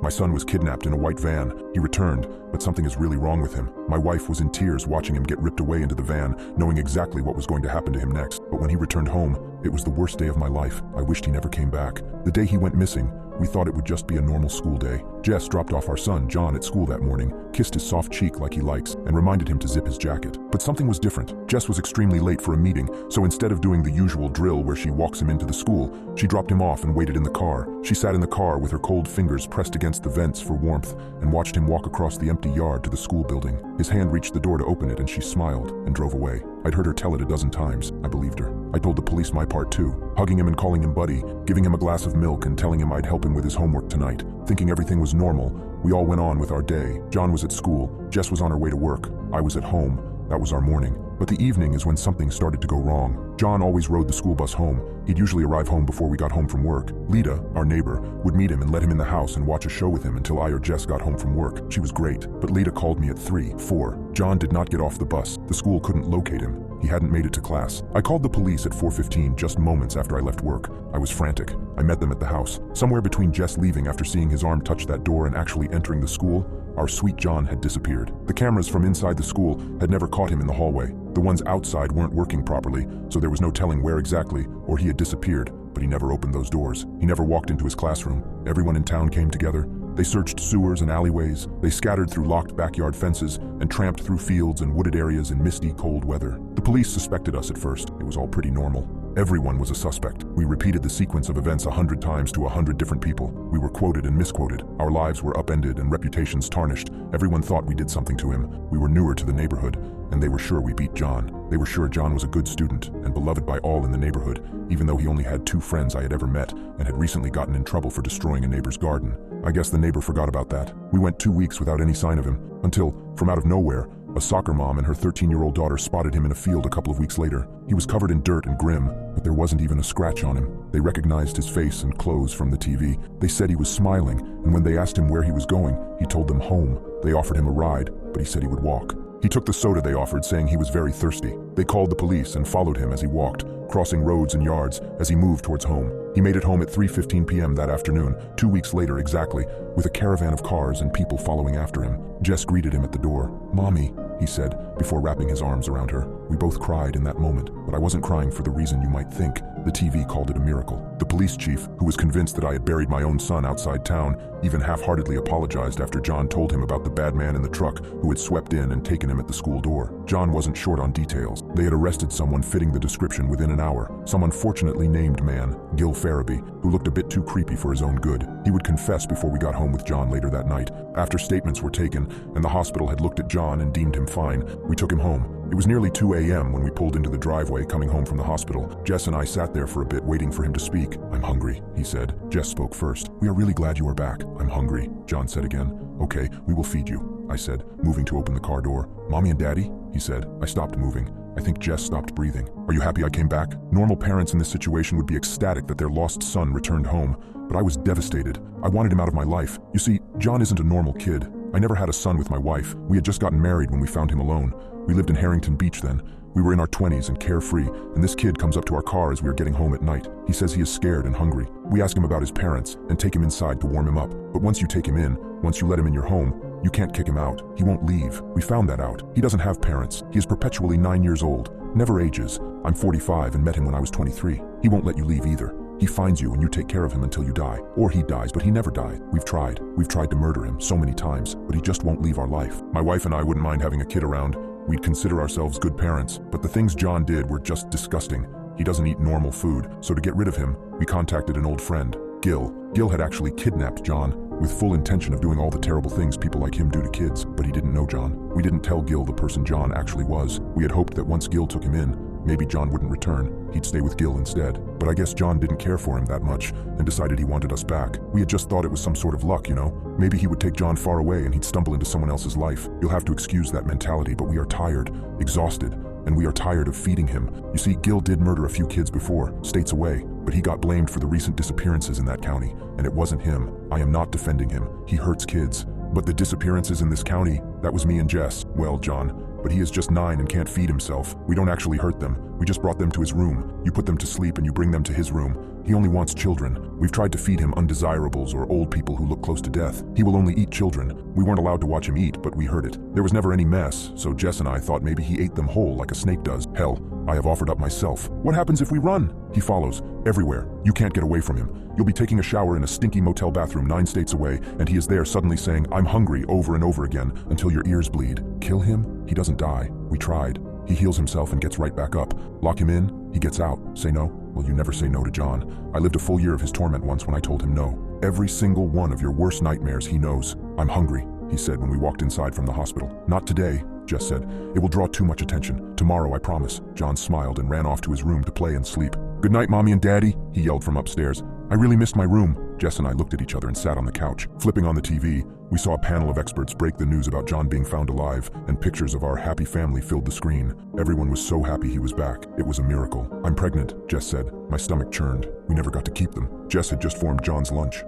My son was kidnapped in a white van. He returned, but something is really wrong with him. My wife was in tears watching him get ripped away into the van, knowing exactly what was going to happen to him next. But when he returned home, it was the worst day of my life. I wished he never came back. The day he went missing, we thought it would just be a normal school day. Jess dropped off our son, John, at school that morning, kissed his soft cheek like he likes, and reminded him to zip his jacket. But something was different. Jess was extremely late for a meeting, so instead of doing the usual drill where she walks him into the school, she dropped him off and waited in the car. She sat in the car with her cold fingers pressed against the vents for warmth and watched him walk across the empty yard to the school building. His hand reached the door to open it and she smiled and drove away. I'd heard her tell it a dozen times. I believed her. I told the police my part too, hugging him and calling him buddy, giving him a glass of milk and telling him I'd help him with his homework tonight. Thinking everything was normal, we all went on with our day. John was at school, Jess was on her way to work, I was at home. That was our morning. But the evening is when something started to go wrong. John always rode the school bus home. He'd usually arrive home before we got home from work. Lita, our neighbor, would meet him and let him in the house and watch a show with him until I or Jess got home from work. She was great, but Lita called me at 3:04. John did not get off the bus. The school couldn't locate him. He hadn't made it to class. I called the police at 4:15, just moments after I left work. I was frantic. I met them at the house. Somewhere between Jess leaving after seeing his arm touch that door and actually entering the school, our sweet John had disappeared. The cameras from inside the school had never caught him in the hallway. The ones outside weren't working properly, so there was no telling where exactly, or he had disappeared, but he never opened those doors. He never walked into his classroom. Everyone in town came together. They searched sewers and alleyways. They scattered through locked backyard fences and tramped through fields and wooded areas in misty, cold weather. The police suspected us at first. It was all pretty normal. Everyone was a suspect. We repeated the sequence of events 100 times to 100 different people. We were quoted and misquoted. Our lives were upended and reputations tarnished. Everyone thought we did something to him. We were newer to the neighborhood, and they were sure we beat John. They were sure John was a good student and beloved by all in the neighborhood, even though he only had 2 friends I had ever met and had recently gotten in trouble for destroying a neighbor's garden. I guess the neighbor forgot about that. We went 2 weeks without any sign of him, until, from out of nowhere, a soccer mom and her 13-year-old daughter spotted him in a field a couple of weeks later. He was covered in dirt and grim, but there wasn't even a scratch on him. They recognized his face and clothes from the TV. They said he was smiling, and when they asked him where he was going, he told them home. They offered him a ride, but he said he would walk. He took the soda they offered, saying he was very thirsty. They called the police and followed him as he walked, crossing roads and yards as he moved towards home. He made it home at 3:15 p.m. that afternoon, 2 weeks later exactly, with a caravan of cars and people following after him. Jess greeted him at the door. "Mommy," he said, before wrapping his arms around her. We both cried in that moment, but I wasn't crying for the reason you might think. The TV called it a miracle. The police chief, who was convinced that I had buried my own son outside town, even half-heartedly apologized after John told him about the bad man in the truck who had swept in and taken him at the school door. John wasn't short on details. They had arrested someone fitting the description within an hour. Some unfortunately named man, Gil Farabee, who looked a bit too creepy for his own good. He would confess before we got home with John later that night. After statements were taken and the hospital had looked at John and deemed him fine, we took him home. It was nearly 2 a.m. when we pulled into the driveway coming home from the hospital. Jess and I sat there for a bit waiting for him to speak. "I'm hungry," he said. Jess spoke first. "We are really glad you are back." "I'm hungry," John said again. "Okay, we will feed you," I said, moving to open the car door. "Mommy and Daddy?" he said. I stopped moving. I think Jess stopped breathing. "Are you happy I came back?" Normal parents in this situation would be ecstatic that their lost son returned home, but I was devastated. I wanted him out of my life. You see, John isn't a normal kid. I never had a son with my wife. We had just gotten married when we found him alone. We lived in Harrington Beach then. We were in our 20s and carefree, and this kid comes up to our car as we are getting home at night. He says he is scared and hungry. We ask him about his parents and take him inside to warm him up. But once you take him in, once you let him in your home, you can't kick him out. He won't leave. We found that out. He doesn't have parents. He is perpetually 9 years old, never ages. I'm 45 and met him when I was 23. He won't let you leave either. He finds you and you take care of him until you die. Or he dies, but he never died. We've tried. We've tried to murder him so many times, but he just won't leave our life. My wife and I wouldn't mind having a kid around. We'd consider ourselves good parents, but the things John did were just disgusting. He doesn't eat normal food, so to get rid of him, we contacted an old friend, Gil. Gil had actually kidnapped John, with full intention of doing all the terrible things people like him do to kids, but he didn't know John. We didn't tell Gil the person John actually was. We had hoped that once Gil took him in, maybe John wouldn't return. He'd stay with Gil instead. But I guess John didn't care for him that much and decided he wanted us back. We had just thought it was some sort of luck, you know? Maybe he would take John far away and he'd stumble into someone else's life. You'll have to excuse that mentality, but we are tired, exhausted, and we are tired of feeding him. You see, Gil did murder a few kids before, states away, but he got blamed for the recent disappearances in that county, and it wasn't him. I am not defending him. He hurts kids. But the disappearances in this county, that was me and Jess. Well, John, but he is just 9 and can't feed himself. We don't actually hurt them. We just brought them to his room. You put them to sleep and you bring them to his room. He only wants children. We've tried to feed him undesirables or old people who look close to death. He will only eat children. We weren't allowed to watch him eat, but we heard it. There was never any mess, so Jess and I thought maybe he ate them whole like a snake does. Hell, I have offered up myself. What happens if we run? He follows, everywhere. You can't get away from him. You'll be taking a shower in a stinky motel bathroom 9 states away, and he is there suddenly saying, "I'm hungry," over and over again, until your ears bleed. Kill him? He doesn't die. We tried. He heals himself and gets right back up. Lock him in? He gets out. Say no? Well, you never say no to John. I lived a full year of his torment once when I told him no. Every single one of your worst nightmares he knows. "I'm hungry," he said when we walked inside from the hospital. "Not today," Jess said. "It will draw too much attention. Tomorrow, I promise." John smiled and ran off to his room to play and sleep. "Good night, Mommy and Daddy," he yelled from upstairs. "I really missed my room." Jess and I looked at each other and sat on the couch. Flipping on the TV, we saw a panel of experts break the news about John being found alive, and pictures of our happy family filled the screen. Everyone was so happy he was back. It was a miracle. "I'm pregnant," Jess said. My stomach churned. We never got to keep them. Jess had just formed John's lunch.